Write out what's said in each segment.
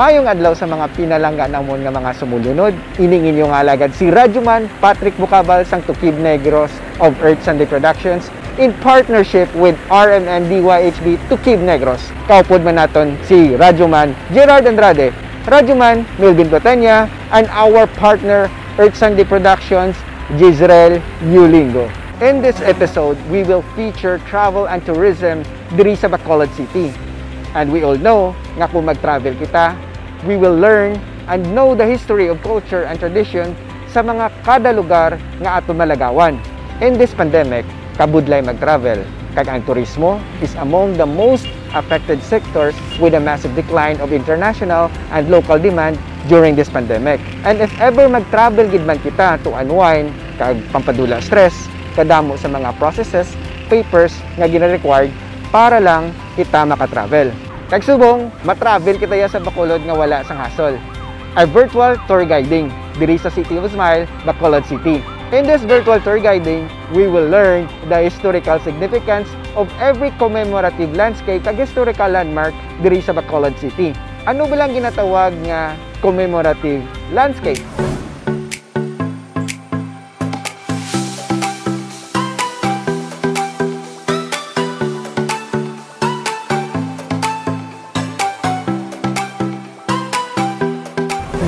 Mayong adlaw sa mga pinalangga namon nga mga sumulunod. Ining inyong alagad si Radyoman Patrick Bucabal sang Tukib Negros of Earth Sunday Productions in partnership with RMN DYHB Tukib Negros. Kaupod man naton si Radyoman Gerard Andrade, Radyoman Melvin Batanya, and our partner Earth Sunday Productions Jezreel Yulingo. In this episode, we will feature travel and tourism diri sa Bacolod City. And we all know nga kung mag-travel kita, we will learn and know the history of culture and tradition sa mga kada lugar nga ato malagawan. In this pandemic, kabudlay mag-travel, kag ang turismo is among the most affected sectors with a massive decline of international and local demand during this pandemic. And if ever mag-travel gid man kita to unwind, kag pampadula stress, kadamo sa mga processes, papers nga gina-required para lang kita makatravel. Kagsubong, matravel kita ya sa Bacolod nga wala sang hassle. A virtual tour guiding diri sa City of Smile, Bacolod City. In this virtual tour guiding, we will learn the historical significance of every commemorative landscape kag historical landmark diri sa Bacolod City. Ano ba lang ginatawag nga commemorative landscape?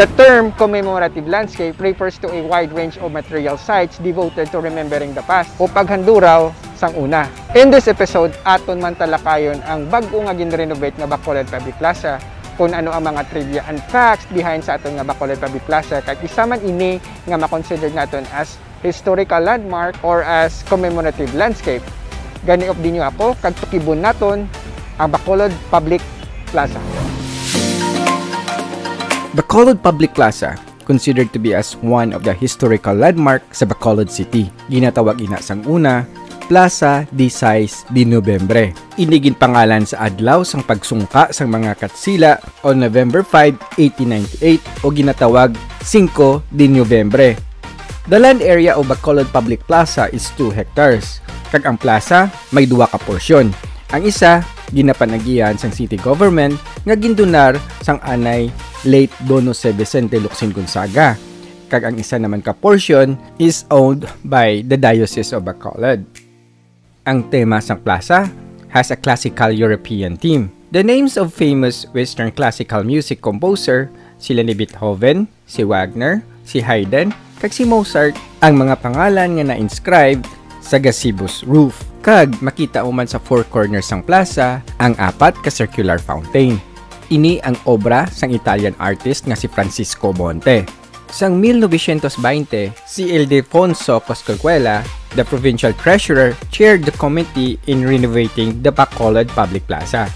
The term commemorative landscape refers to a wide range of material sites devoted to remembering the past o paghanduraw sang una. In this episode, aton man talakayon ang bag-o nga gin-renovate nga Bacolod Public Plaza, kung ano ang mga trivia and facts behind sa aton nga Bacolod Public Plaza, kag isa man ini nga ma-consider naton as historical landmark or as commemorative landscape. Gani din niyo ako kag tukibon naton ang Bacolod Public Plaza. Bacolod Public Plaza, considered to be as one of the historical landmark sa Bacolod City. Ginatawag ina sang una, Plaza 16 de Nobyembre. Inigin pangalan sa adlaw sang pagsungka sang mga Katsila on November 5, 1898 o ginatawag 5 de Nobyembre. The land area of Bacolod Public Plaza is 2 hectares. Kag ang plaza may duwa ka porsyon. Ang isa ginapanagian sang city government nga gindonar sang anay late Dono C. Vicente Locsin Gonzaga. Kag ang isa naman ka portion is owned by the Diocese of Bacolod. Ang tema sang plaza has a classical European theme. The names of famous Western classical music composer sila ni Beethoven, si Wagner, si Haydn, kag si Mozart ang mga pangalan nga na-inscribe sa gazebo's roof. Kag makita mo man sa four corners sang plaza ang 4 ka circular fountain. Ini ang obra sang Italian artist nga si Francisco Monte. Sang 1920, si Ildefonso Coscolcuela, the provincial treasurer, chaired the committee in renovating the Bacolod Public Plaza.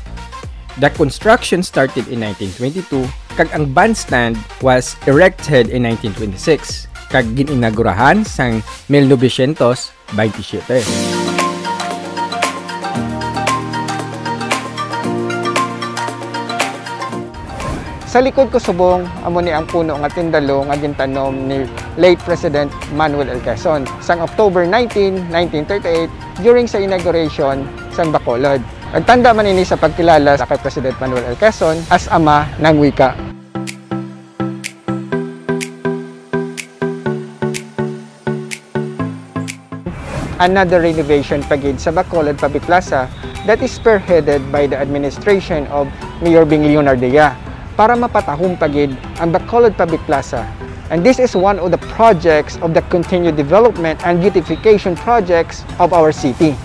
The construction started in 1922, kag ang bandstand was erected in 1926, kag gininagurahan sang 1927. Sa likod ko subong, amo ni ang puno nga tindalo nga gintanom ni late President Manuel L. Quezon sang October 19, 1938 during sa inauguration sang Bacolod. Nagtanda man ini sa pagkilala sa kay President Manuel L. Quezon as ama ng wika. Another renovation pagid sa Bacolod Public Plaza that is spearheaded by the administration of Mayor Bing Leonardia para mapatahong pagid ang Bacolod Public Plaza. And this is one of the projects of the continued development and beautification projects of our city.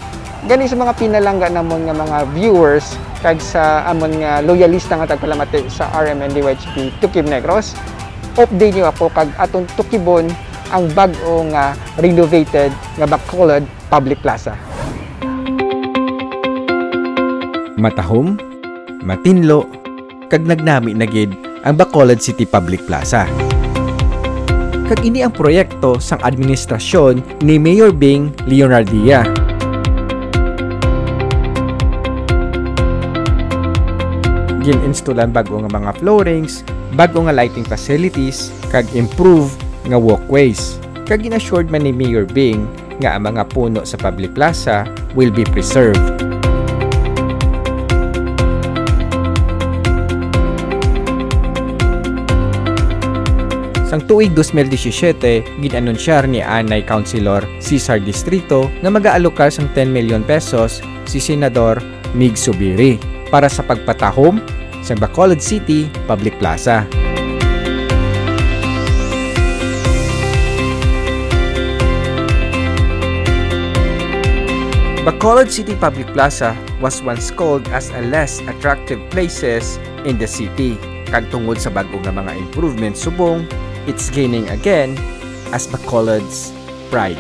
Gani sa mga pinalangga namon nga mga viewers kag sa amon nga loyalista nga tagpalamati sa RMN DYHB Tukib Negros, update niyo ako kag atong tukibon ang bag-o nga renovated nga Bacolod Public Plaza. Matahom, matinlo, kag nagnami na gid ang Bacolod City Public Plaza. Kag ini ang proyekto sang administrasyon ni Mayor Bing Leonardia. Gin-installan bago nga mga floorings, bago nga lighting facilities, kag improve nga walkways. Kag ginassured man ni Mayor Bing nga ang mga puno sa public plaza will be preserved. Sang tuig 2017, ginanunsyar ni Anay Councilor Cesar Distrito na mag-aalokar sang 10 million pesos si Senador Mig Zubiri para sa pagpatahom sa Bacolod City Public Plaza. Bacolod City Public Plaza was once called as a less attractive places in the city. Kag tungod sa bag-o nga mga improvements subong, it's gaining again as Bacolod's pride.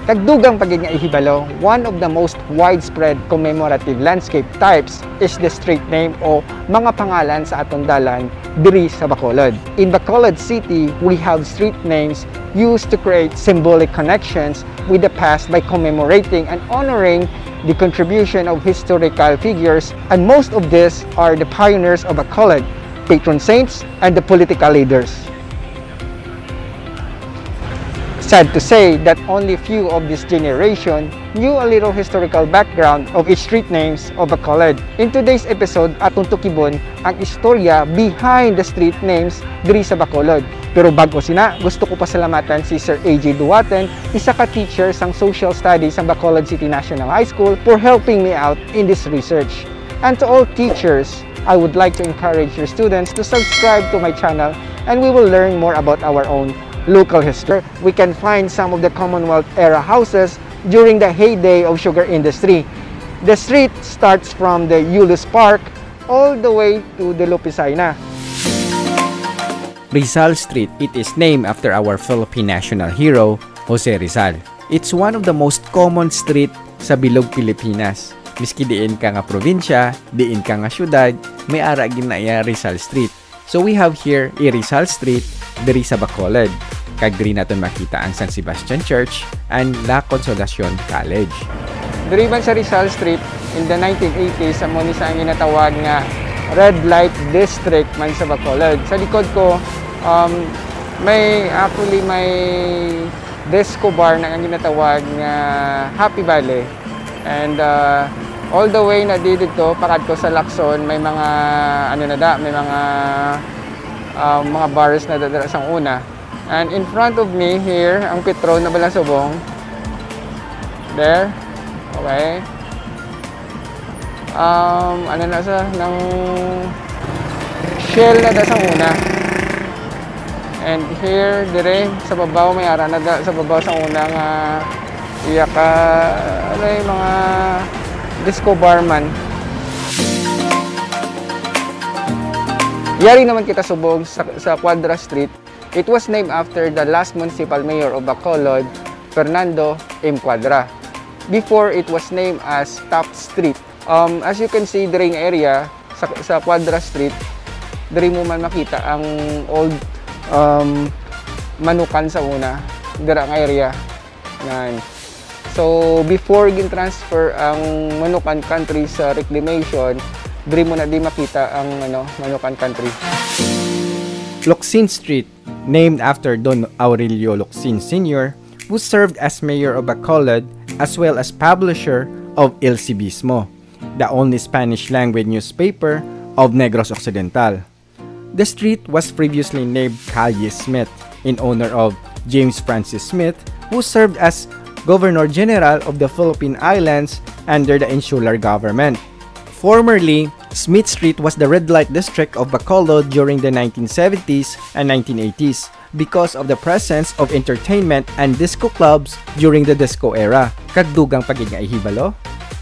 Kagdugang pagid nga ihibalo, one of the most widespread commemorative landscape types is the street name o mga pangalan sa atong dalan diri sa Bacolod. In Bacolod City, we have street names used to create symbolic connections with the past by commemorating and honoring the contribution of historical figures, and most of these are the pioneers of Bacolod, patron saints, and the political leaders. Sad to say that only few of this generation knew a little historical background of each street names of Bacolod. In today's episode, atong tukibon ang istorya behind the street names diri sa Bacolod. Pero bago sina, gusto ko pasalamatan si Sir AJ Duwaten, isa ka teacher sang Social Studies sa Bacolod City National High School, for helping me out in this research. And to all teachers, I would like to encourage your students to subscribe to my channel, and we will learn more about our own local history. We can find some of the Commonwealth era houses during the heyday of sugar industry. The street starts from the Euless Park all the way to the Lupisaina. Rizal Street, it is named after our Philippine national hero, Jose Rizal. It's one of the most common street sa Bilog, Pilipinas. Miski diin ka nga probinsya, diin ka nga syudad, may ara ginaya Rizal Streat. So we have here a Rizal Street diri sa Bacolod. Kag diri naton makita ang San Sebastian Church and La Consolacion College. Diri man sa Rizal Street, in the 1980s, amo ni sa ginatawag nga Red Light District man sa Bacolod. Sa likod ko, may disco bar na ang ginatawag nga Happy Valley. And all the way na dito pakad ko sa Lacson, may mga mga bars na dadala sang una. And in front of me here, ang Petron na Balasubong. There. Okay. Ng Shell na da sang una. And here, dire, sa babaw, may ara na da sa babaw sang una nga mga disco barman. Yari naman kita subong sa Quadra Street. It was named after the last municipal mayor of Bacolod, Fernando M. Quadra. Before, it was named as Top Street. As you can see, during area sa Quadra Street, dari mo man makita ang old manukan sa una, dira ang area. Yan. So, before gin-transfer ang Manukan Country sa reclamation, dari mo na di makita ang Manukan Country. Locsin Street, named after Don Aurelio Locsin Sr., who served as mayor of Bacolod as well as publisher of El Cibismo, the only Spanish-language newspaper of Negros Occidental. The street was previously named Calle Smith in honor of James Francis Smith, who served as Governor General of the Philippine Islands under the insular government. Formerly, Smith Street was the red light district of Bacolod during the 1970s and 1980s because of the presence of entertainment and disco clubs during the disco era. Kagdugang pagid nga ihibalo,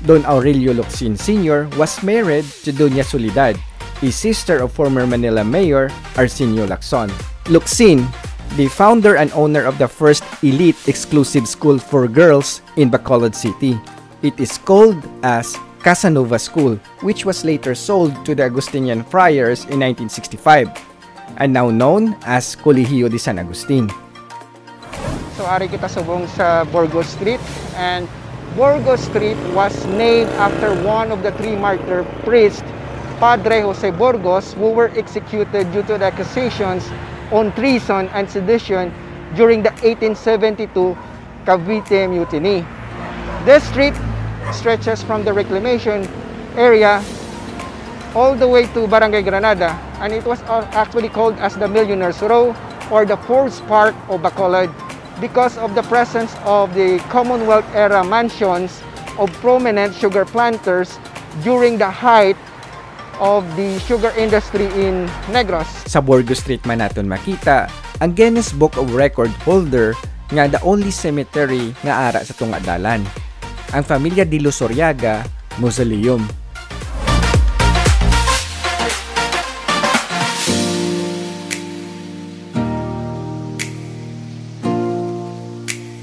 Don Aurelio Locsin Sr. was married to Doña Soledad, a sister of former Manila Mayor Arsenio Lacson. Locsin, the founder and owner of the first elite exclusive school for girls in Bacolod City. It is called as Casanova School, which was later sold to the Agustinian Friars in 1965 and now known as Colegio de San Agustin. So ari kita subong sa Burgos Street, and Burgos Street was named after one of the three martyr priests, Padre Jose Burgos, who were executed due to the accusations on treason and sedition during the 1872 Cavite Mutiny. This street stretches from the reclamation area all the way to Barangay Granada, and it was actually called as the Millionaire's Row or the Forbes Park of Bacolod because of the presence of the Commonwealth era mansions of prominent sugar planters during the height of the sugar industry in Negros. Sa Burgos Street man naton makita ang Guinness Book of Record holder nga the only cemetery nga ara sa tunga dalan, ang Familia de Luzuriaga Mausoleum.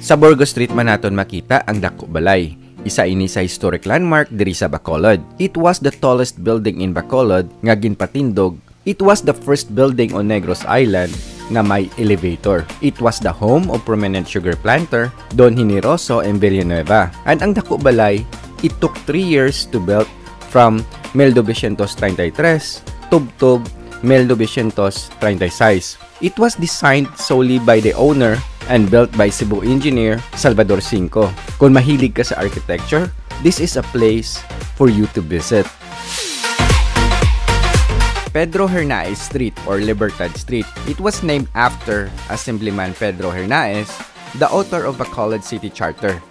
Sa Burgos Street man naton makita ang Dako Balay. Isa ini sa historic landmark diri sa Bacolod. It was the tallest building in Bacolod nga ginpatindog. It was the first building on Negros Island na may elevator. It was the home of prominent sugar planter Don Generoso and Villanueva. And ang Dako Balay, it took 3 years to build from 1933 tubtob 1936. It was designed solely by the owner and built by Cebu engineer Salvador Cinco. Kung mahilig ka sa architecture, this is a place for you to visit. Pedro Hernaez Street or Libertad Street. It was named after Assemblyman Pedro Hernaez, the author of Bacolod City Charter.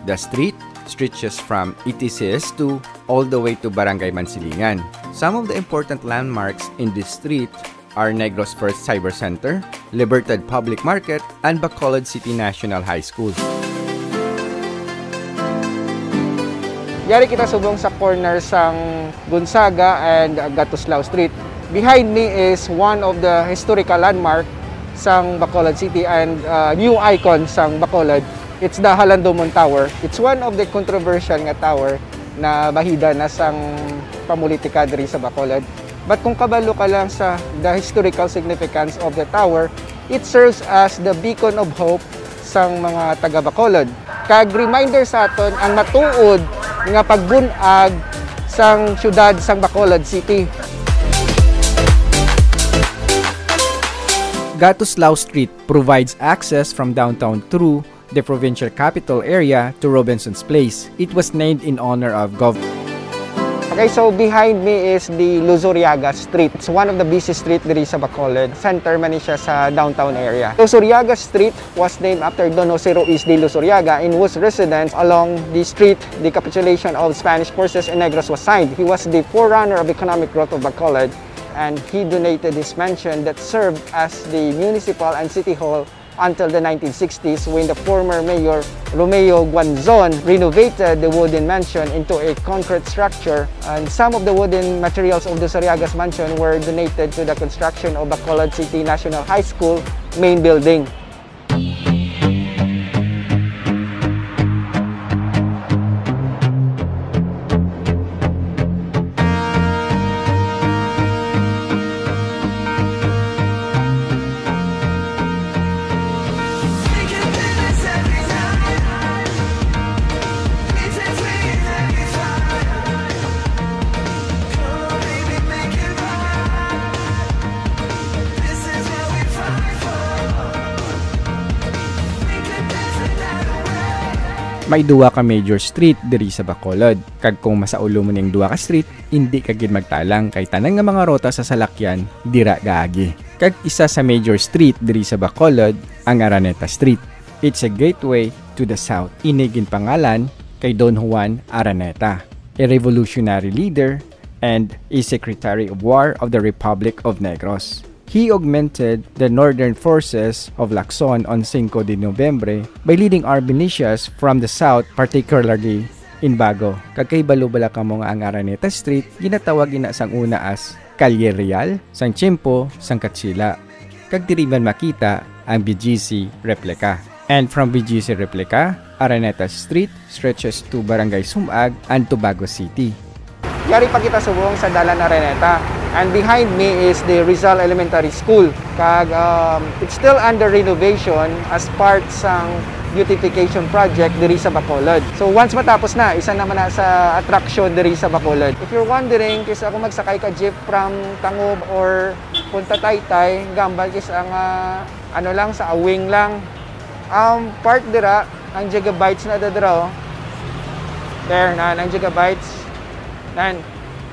The street stretches from ETCS2 all the way to Barangay Mansilingan. Some of the important landmarks in this street are Negros First Cyber Center, Libertad Public Market, and Bacolod City National High School. Yari kita subong sa corner sang Gonzaga and Gatuslao Street. Behind me is one of the historical landmark sang Bacolod City and new icon sang Bacolod. It's the Halandomon Tower. It's one of the controversial nga tower na bahida na sang pamulitika diri sa Bacolod. But kung kabalo ka lang sa the historical significance of the tower, it serves as the beacon of hope sang mga taga Bacolod. Kag reminder sa aton ang matuod nga pagbunag sang syudad sang Bacolod City. Gatuslao Street provides access from downtown through the provincial capital area to Robinson's Place. It was named in honor of Okay, so behind me is the Luzuriaga Street. It's one of the busy street diri sa Bacolod. Center man siya sa downtown area. Luzuriaga Street was named after Don Jose Ruiz de Luzuriaga, in whose residence along the street the capitulation of Spanish forces in Negros was signed. He was the forerunner of economic growth of Bacolod, and he donated his mansion that served as the municipal and city hall until the 1960s, when the former mayor Romeo Guanzon renovated the wooden mansion into a concrete structure, and some of the wooden materials of the Luzuriaga's mansion were donated to the construction of Bacolod City National High School main building. May duwa ka major street diri sa Bacolod. Kag kung masaulo mo ning duwa ka street, hindi ka gid magtalang kay tanan nga mga rota sa salakyan dira gaagi. Kag isa sa major street diri sa Bacolod ang Araneta Street. It's a gateway to the south. Inigin pangalan kay Don Juan Araneta, a revolutionary leader and a Secretary of War of the Republic of Negros. He augmented the northern forces of Lacson on 5 de Noviembre by leading our militias from the south, particularly in Bago. Kakaibalo-bala ka mo nga ang Araneta Street, ginatawag ina sang una as Calle Real, sang Chimpo, sang Katsila. Kag diriman makita ang BGC replica. And from BGC replica, Araneta Street stretches to Barangay Sumag and to Bago City. Yari pa kita subong sa Dalan Araneta. And behind me is the Rizal Elementary School. Kag it's still under renovation as part sang beautification project diri sa Bacolod. So once matapos na, isa naman na sa attraction diri sa Bacolod. If you're wondering, kisa ako magsakay ka jeep from Tangob or Punta Taytay, gambal kis ang ano lang sa Awing lang. Part dira ang gigabytes na dira. There na ang gigabytes. Nan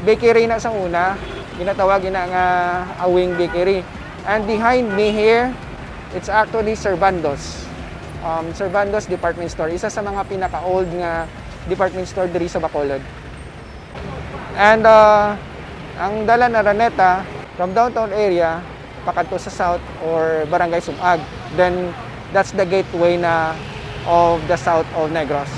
bakery na sa una, ginatawag na nga Awing Bakery. And behind me here It's actually Servandos. Servandos Department Store. Isa sa mga pinaka-old nga department store diri sa Bacolod. And ang Dalan Araneta from downtown area pakadto sa south or Barangay Sumag. Then that's the gateway na of the south of Negros.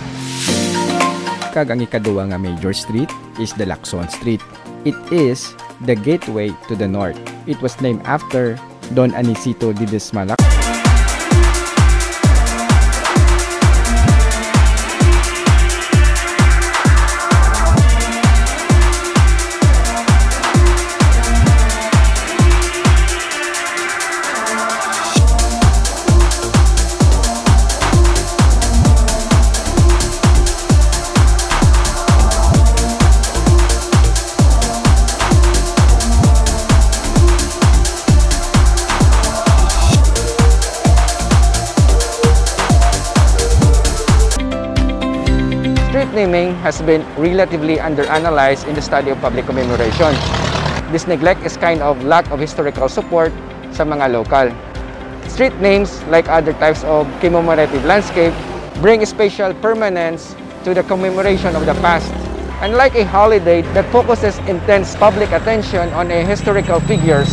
Kag ang ikaduwa nga major street is the Lacson Street. It is the gateway to the north. It was named after Don Anicito Ledesma. Street naming has been relatively underanalyzed in the study of public commemoration. This neglect is kind of lack of historical support sa mga lokal. Street names, like other types of commemorative landscape, bring spatial permanence to the commemoration of the past. Unlike a holiday that focuses intense public attention on a historical figures,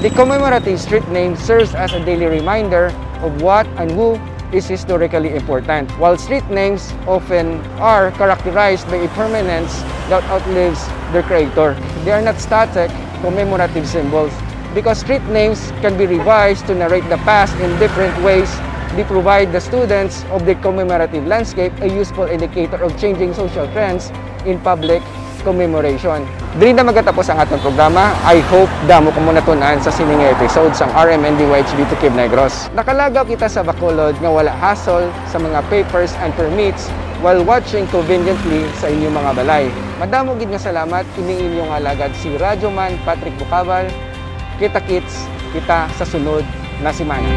the commemorative street name serves as a daily reminder of what and who is historically important, while street names often are characterized by a permanence that outlives their creator. They are not static, commemorative symbols. Because street names can be revised to narrate the past in different ways, they provide the students of the commemorative landscape a useful indicator of changing social trends in public commemoration. Dili na magatapos ang atong programa. I hope damo ko muna tunan sa sining episode sang RMNDYHB Tukib Negros. Nakalagaw kita sa Bacolod nga wala hassle sa mga papers and permits while watching conveniently sa inyong mga balay. Madamo gid nga salamat kining inyong alagad si Radyoman Patrick Bucabal. Kita-kits kita sa sunod na semana.